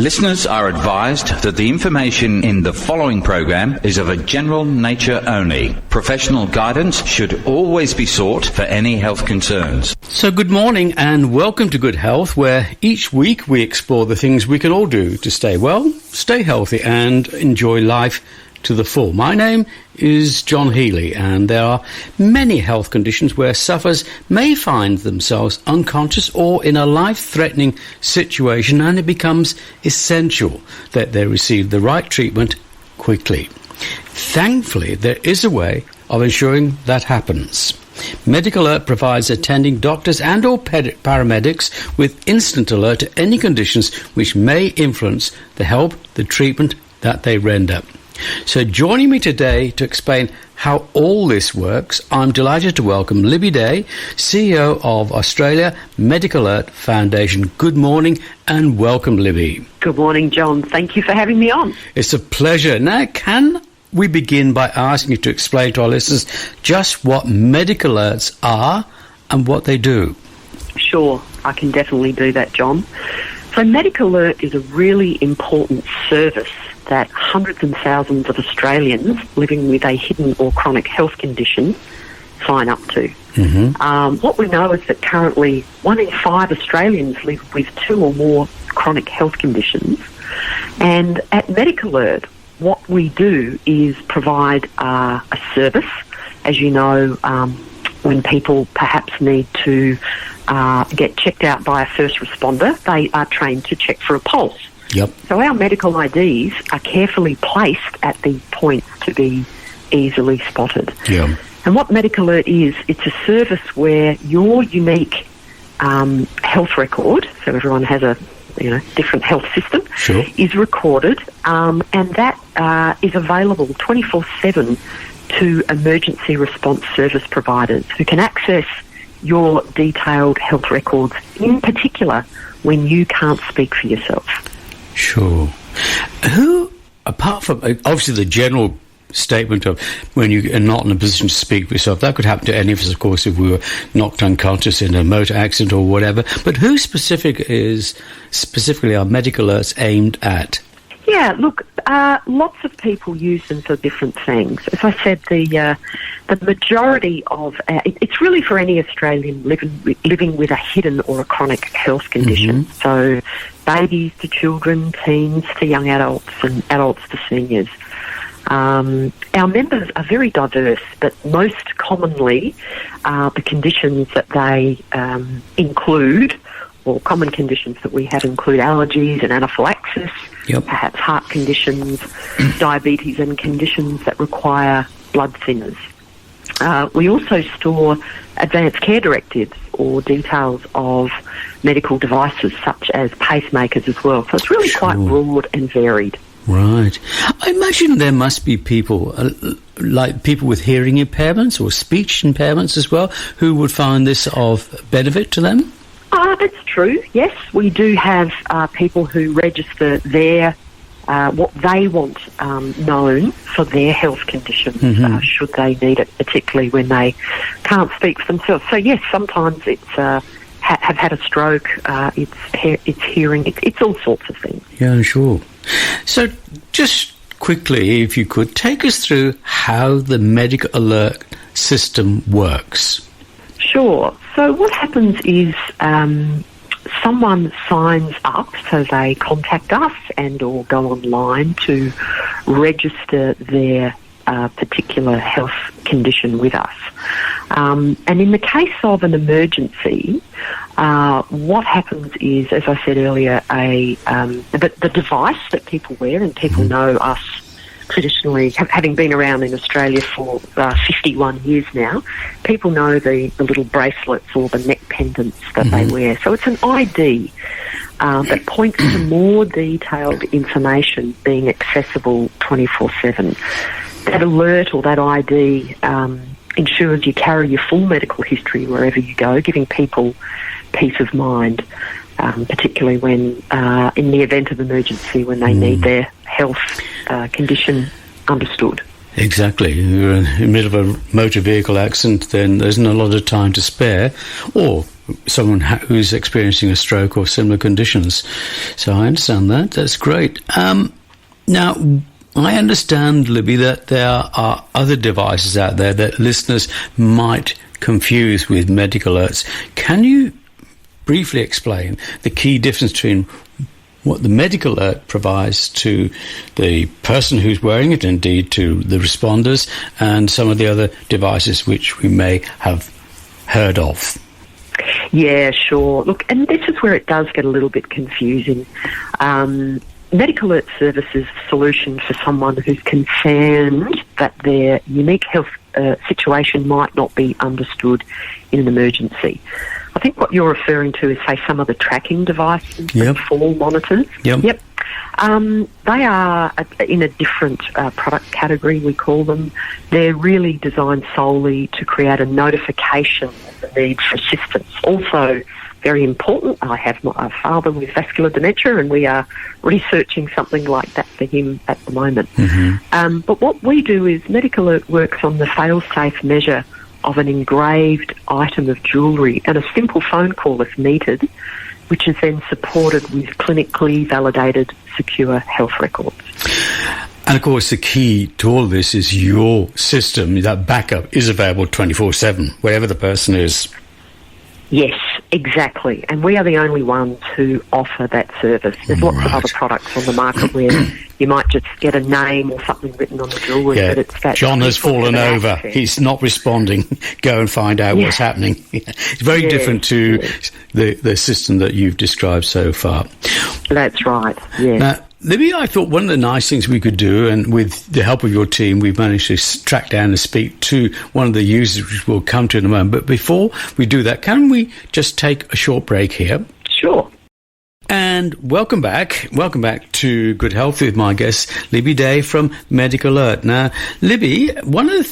Listeners are advised that the information in the following program is of a general nature only. Professional guidance should always be sought for any health concerns. So good morning and welcome to Good Health, where each week we explore the things we can all do to stay well, stay healthy and enjoy life to the full. My name is John Healy, and there are many health conditions where sufferers may find themselves unconscious or in a life-threatening situation, and it becomes essential that they receive the right treatment quickly. Thankfully, there is a way of ensuring that happens. MedicAlert provides attending doctors and or paramedics with instant alert to any conditions which may influence the help, the treatment that they render. So joining me today to explain how all this works, I'm delighted to welcome Libby Day, CEO of Australia MedicAlert Foundation. Good morning and welcome, Libby. Good morning, John. Thank you for having me on. It's a pleasure. Now, can we begin by asking you to explain to our listeners just what MedicAlerts are and what they do? Sure, I can definitely do that, John. So MedicAlert is a really important service that hundreds and thousands of Australians living with a hidden or chronic health condition sign up to. What we know is that currently 1 in 5 Australians live with 2 or more chronic health conditions. And at MedicAlert, what we do is provide a service. As you know, when people perhaps need to get checked out by a first responder, they are trained to check for a pulse. Yep. So our medical IDs are carefully placed at the points to be easily spotted. Yeah. And what MedicAlert is, it's a service where your unique health record, so everyone has a different health system, sure, is recorded, and that is available 24/7 to emergency response service providers who can access your detailed health records, in particular when you can't speak for yourself. Sure. Who, apart from obviously the general statement of when you are not in a position to speak for yourself, that could happen to any of us, of course, if we were knocked unconscious in a motor accident or whatever, but who specifically are MedicAlerts aimed at? Yeah, look, lots of people use them for different things. As I said, the majority of it's really for any Australian living with a hidden or a chronic health condition. So babies to children, teens to young adults, and adults to seniors. Our members are very diverse, but most commonly the conditions that they include, or common conditions that we have, include allergies and anaphylaxis, perhaps heart conditions, diabetes, and conditions that require blood thinners. We also store advanced care directives or details of medical devices such as pacemakers as well. So it's really quite broad and varied. Right. I imagine there must be people, like people with hearing impairments or speech impairments as well, who would find this of benefit to them? That's true, yes. We do have people who register their what they want known for their health conditions, should they need it, particularly when they can't speak for themselves. So yes, sometimes it's have had a stroke, it's hearing, it's all sorts of things. Yeah, sure. So just quickly, if you could, take us through how the MedicAlert system works. Sure. So what happens is someone signs up, so they contact us and or go online to register their particular health condition with us. And in the case of an emergency, what happens is, as I said earlier, the device that people wear, and people know us traditionally, having been around in Australia for 51 years now, people know the little bracelets or the neck pendants that they wear. So it's an ID that points to more detailed information being accessible 24/7. That alert or that ID ensures you carry your full medical history wherever you go, giving people peace of mind, particularly when, in the event of emergency, when they need their health condition understood. Exactly. You're in the middle of a motor vehicle accident, then there isn't a lot of time to spare, or someone who's experiencing a stroke or similar conditions. So I understand that. That's great. Now, I understand, Libby, that there are other devices out there that listeners might confuse with MedicAlerts. Can you briefly explain the key difference between what the MedicAlert provides to the person who's wearing it, indeed to the responders, and some of the other devices which we may have heard of? Yeah, sure. Look, and this is where it does get a little bit confusing. MedicAlert services a solution for someone who's concerned that their unique health situation might not be understood in an emergency. I think what you're referring to is, say, some of the tracking devices, Yep. fall monitors. Yep. They are in a different product category, we call them. They're really designed solely to create a notification of the need for assistance. Also, very important, I have a father with vascular dementia, and we are researching something like that for him at the moment. But what we do is MedicAlert works on the fail-safe measure of an engraved item of jewellery and a simple phone call if needed, which is then supported with clinically validated secure health records. And of course, the key to all of this is your system, that backup is available 24/7, wherever the person is. Yes, exactly. And we are the only ones who offer that service. There's lots of other products on the market where you might just get a name or something written on the jewellery, but it's that... John has fallen over. access. He's not responding. Go and find out what's happening. It's very different to the system that you've described so far. That's right, yeah. Now, Libby, I thought one of the nice things we could do, and with the help of your team, we've managed to track down and speak to one of the users, which we'll come to in a moment. But before we do that, can we just take a short break here? Sure. And welcome back. Welcome back to Good Health with my guest, Libby Day from MedicAlert. Now, Libby,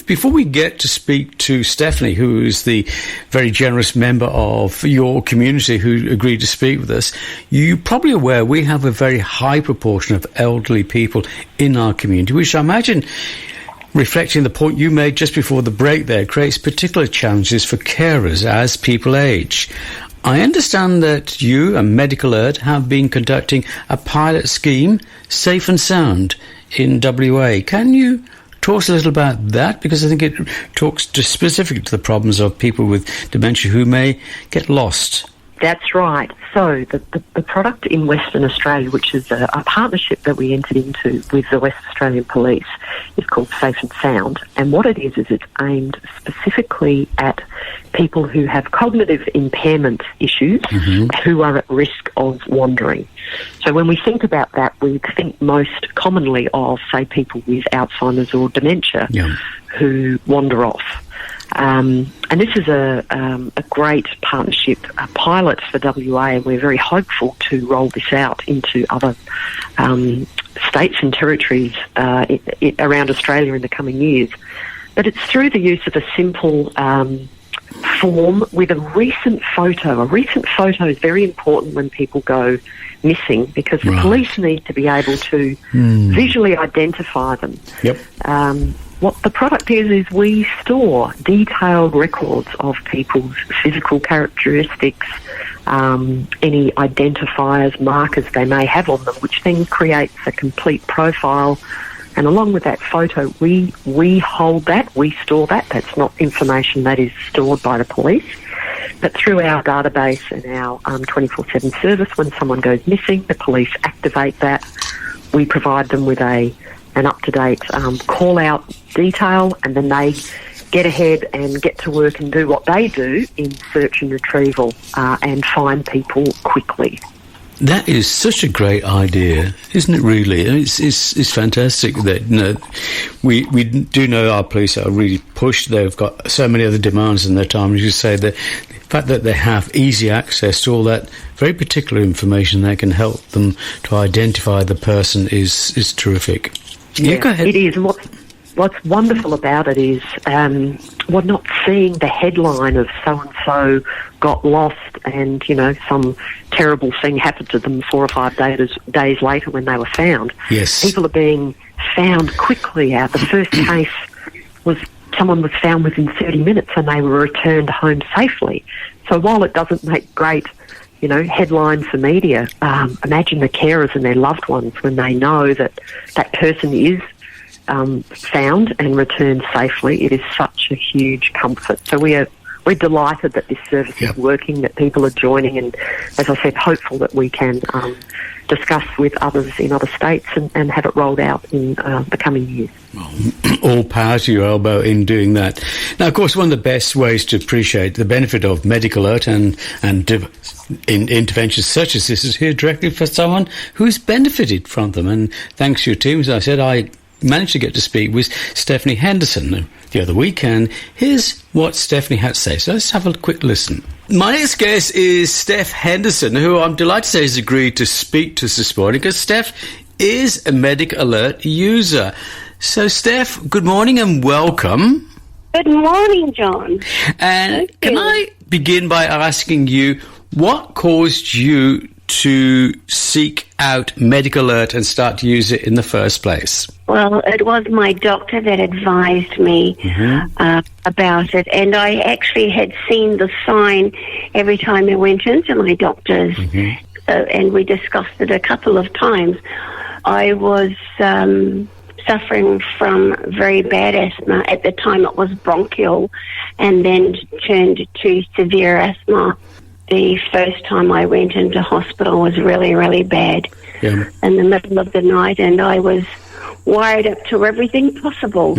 before we get to speak to Stephanie, who is the very generous member of your community who agreed to speak with us, you're probably aware we have a very high proportion of elderly people in our community, which I imagine, reflecting the point you made just before the break there, creates particular challenges for carers as people age. I understand that you and MedicAlert have been conducting a pilot scheme, Safe and Sound, in WA. Can you talk us a little about that? Because I think it talks specifically to the problems of people with dementia who may get lost. That's right. So the product in Western Australia, which is a partnership that we entered into with the West Australian Police, is called Safe and Sound. And what it is it's aimed specifically at people who have cognitive impairment issues who are at risk of wandering. So when we think about that, we think most commonly of, say, people with Alzheimer's or dementia who wander off. And this is a great partnership, a pilot for WA, and we're very hopeful to roll this out into other states and territories around Australia in the coming years. But it's through the use of a simple form with a recent photo. A recent photo is very important when people go missing, because the police need to be able to visually identify them. What the product is we store detailed records of people's physical characteristics, any identifiers, markers they may have on them, which then creates a complete profile. And along with that photo, we hold that, we store that. That's not information that is stored by the police. But through our database and our 24/7 service, when someone goes missing, the police activate that. We provide them with an up-to-date call-out detail, and then they get ahead and get to work and do what they do in search and retrieval and find people quickly. That is such a great idea, isn't it, really? It's fantastic that we do know our police are really pushed. They've got so many other demands in their time. As you say, the fact that they have easy access to all that very particular information that can help them to identify the person is terrific. Yeah, go ahead. It is. And what's wonderful about it is we're not seeing the headline of so-and-so got lost and, some terrible thing happened to them 4 or 5 days later when they were found. Yes. People are being found quickly out. The first case was someone was found within 30 minutes and they were returned home safely. So while it doesn't make great, headlines for media, imagine the carers and their loved ones when they know that that person is found and returned safely. It is such a huge comfort. So we're delighted that this service is working, that people are joining, and as I said, hopeful that we can discuss with others in other states and have it rolled out in the coming years. Well, all power to your elbow in doing that. Now, of course, one of the best ways to appreciate the benefit of MedicAlert and interventions such as this is hear directly from someone who's benefited from them. And thanks to your team, as I said, I managed to get to speak with Stephanie Henderson the other week, and here's what Stephanie had to say. So let's have a quick listen. My next guest is Steph Henderson, who I'm delighted to say has agreed to speak to us this morning, because Steph is a MedicAlert user. So Steph, good morning and welcome. Good morning, John. And can I begin by asking you, what caused you to seek out MedicAlert and start to use it in the first place? Well, it was my doctor that advised me about it, and I actually had seen the sign every time I went into my doctor's, and we discussed it a couple of times. I was suffering from very bad asthma. At the time it was bronchial and then turned to severe asthma. The first time I went into hospital was really, really bad in the middle of the night, and I was wired up to everything possible.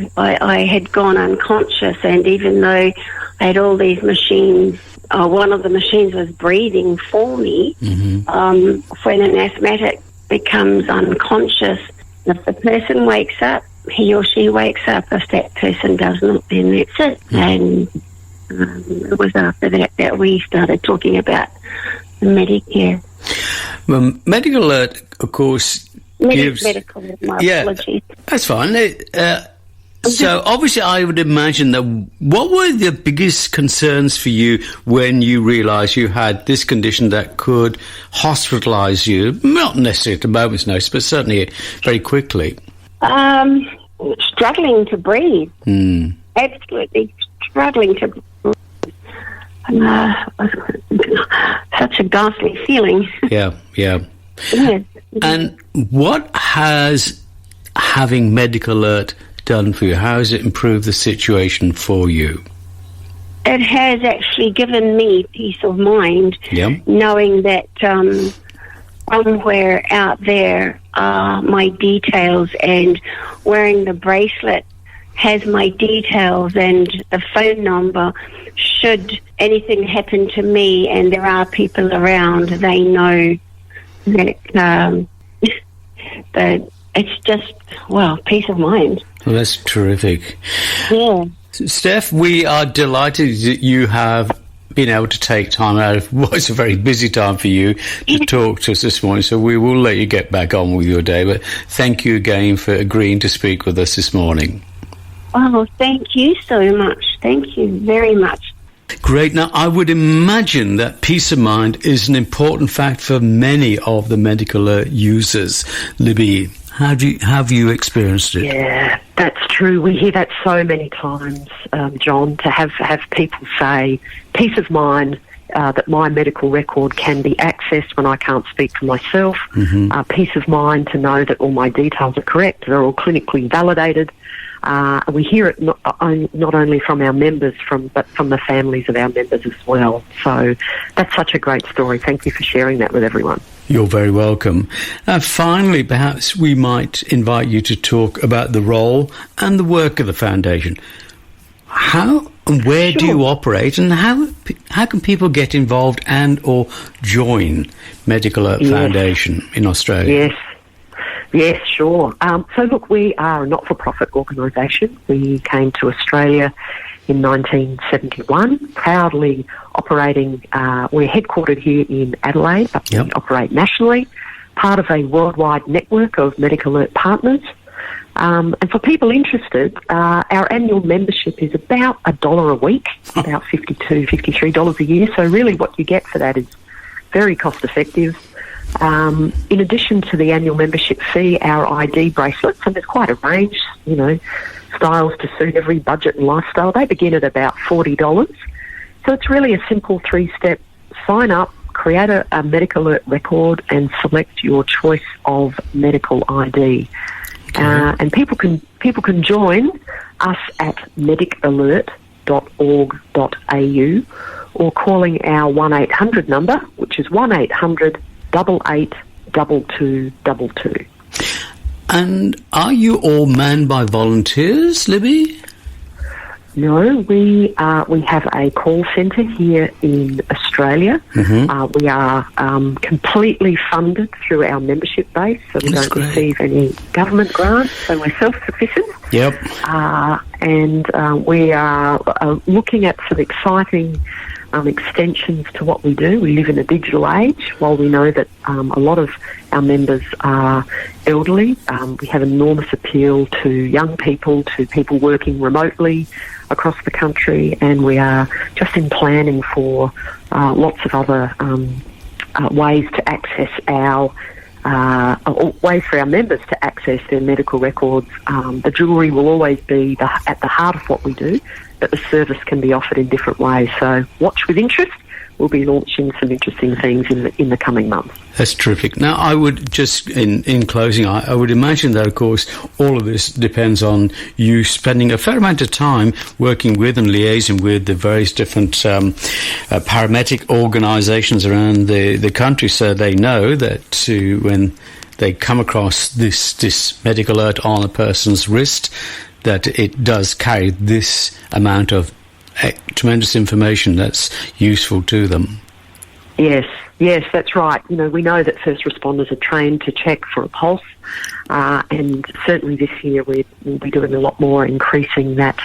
I had gone unconscious, and even though I had all these machines, one of the machines was breathing for me. When an asthmatic becomes unconscious, if the person wakes up, he or she wakes up. If that person does not, then that's it. And it was after that we started talking about Medicare. Well, MedicAlert, of course, gives... MedicAlert, my apologies. That's fine. So obviously I would imagine that what were the biggest concerns for you when you realised you had this condition that could hospitalise you, not necessarily at a moment's notice, but certainly very quickly? Struggling to breathe. Absolutely struggling to breathe. Such a ghastly feeling. Yeah. Yes. And what has having MedicAlert done for you? How has it improved the situation for you? It has actually given me peace of mind, knowing that somewhere out there are my details, and wearing the bracelet has my details and the phone number. Should anything happen to me and there are people around, they know that that it's just, peace of mind. Well, that's terrific. Yeah. Steph, we are delighted that you have been able to take time out of what's a very busy time for you to talk to us this morning, so we will let you get back on with your day, but thank you again for agreeing to speak with us this morning. Oh, thank you so much. Thank you very much. Great. Now, I would imagine that peace of mind is an important fact for many of the MedicAlert users. Libby, have you experienced it? Yeah, that's true. We hear that so many times, John, to have people say, peace of mind, that my medical record can be accessed when I can't speak for myself, peace of mind to know that all my details are correct, they're all clinically validated. We hear it not only from our members, but from the families of our members as well. So that's such a great story. Thank you for sharing that with everyone. You're very welcome. Finally, perhaps we might invite you to talk about the role and the work of the foundation. How and where do you operate, and how can people get involved and or join MedicAlert Foundation in Australia? Yes, sure. So look, we are a not-for-profit organisation. We came to Australia in 1971, proudly operating. We're headquartered here in Adelaide, but we operate nationally, part of a worldwide network of MedicAlert partners. And for people interested, our annual membership is about $1 a week, about $52, $53 a year. So really what you get for that is very cost-effective. In addition to the annual membership fee, our ID bracelets, and there's quite a range, styles to suit every budget and lifestyle. They begin at about $40. So it's really a simple 3-step: sign up, create a MedicAlert record, and select your choice of medical ID. Okay. And people can join us at medicalert.org.au or calling our 1-800 number, which is 1-800-882222. And are you all manned by volunteers, Libby? No, we have a call centre here in Australia. Mm-hmm. We are completely funded through our membership base, so we don't receive any government grants, so we're self-sufficient. Yep. And we are looking at some exciting extensions to what we do. We live in a digital age. While we know that a lot of our members are elderly, we have enormous appeal to young people, to people working remotely across the country, and we are just in planning for lots of other ways to access ways for our members to access their medical records. The jewellery will always be at the heart of what we do, but the service can be offered in different ways. So watch with interest. We'll be launching some interesting things in the coming months. That's terrific. Now, I would just, in closing, I would imagine that, of course, all of this depends on you spending a fair amount of time working with and liaising with the various different paramedic organisations around the country, so they know that when they come across this MedicAlert on a person's wrist, that it does carry this amount of tremendous information that's useful to them. Yes, that's right. We know that first responders are trained to check for a pulse, and certainly this year we'll be doing a lot more, increasing that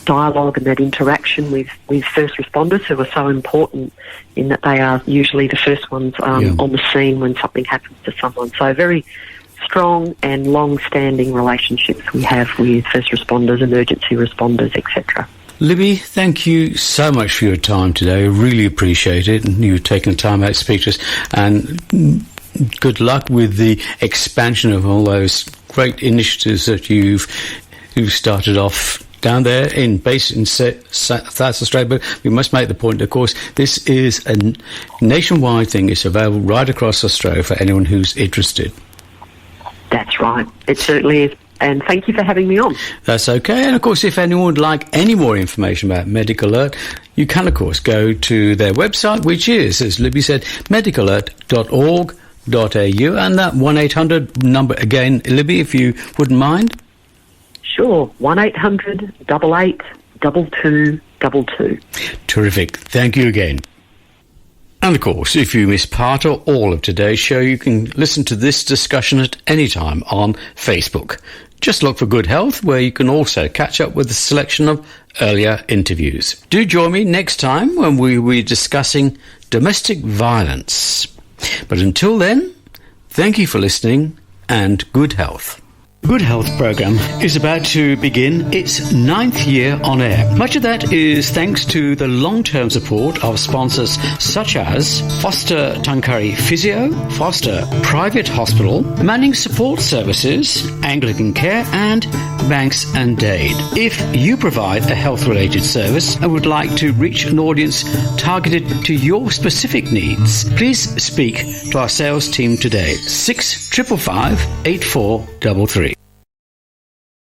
dialogue and that interaction with first responders, who are so important in that they are usually the first ones on the scene when something happens to someone. So very strong and long-standing relationships we have with first responders, emergency responders, etc. Libby, thank you so much for your time today. I really appreciate it, and you taking the time out to speak to us. And good luck with the expansion of all those great initiatives that you've started off down there in South Australia. But we must make the point, of course, this is a nationwide thing. It's available right across Australia for anyone who's interested. That's right. It certainly is. And thank you for having me on. That's okay. And, of course, if anyone would like any more information about MedicAlert, you can, of course, go to their website, which is, as Libby said, medicalert.org.au. And that 1-800 number again, Libby, if you wouldn't mind. Sure. 1-800-882222. Terrific. Thank you again. And, of course, if you miss part or all of today's show, you can listen to this discussion at any time on Facebook. Just look for Good Health, where you can also catch up with a selection of earlier interviews. Do join me next time when we will be discussing domestic violence. But until then, thank you for listening, and good health. Good Health program is about to begin its 9th year on air. Much of that is thanks to the long-term support of sponsors such as Foster Tuncurry Physio, Foster Private Hospital, Manning Support Services, Anglican Care, and Banks and Dade. If you provide a health-related service and would like to reach an audience targeted to your specific needs, please speak to our sales team today. 655 8433.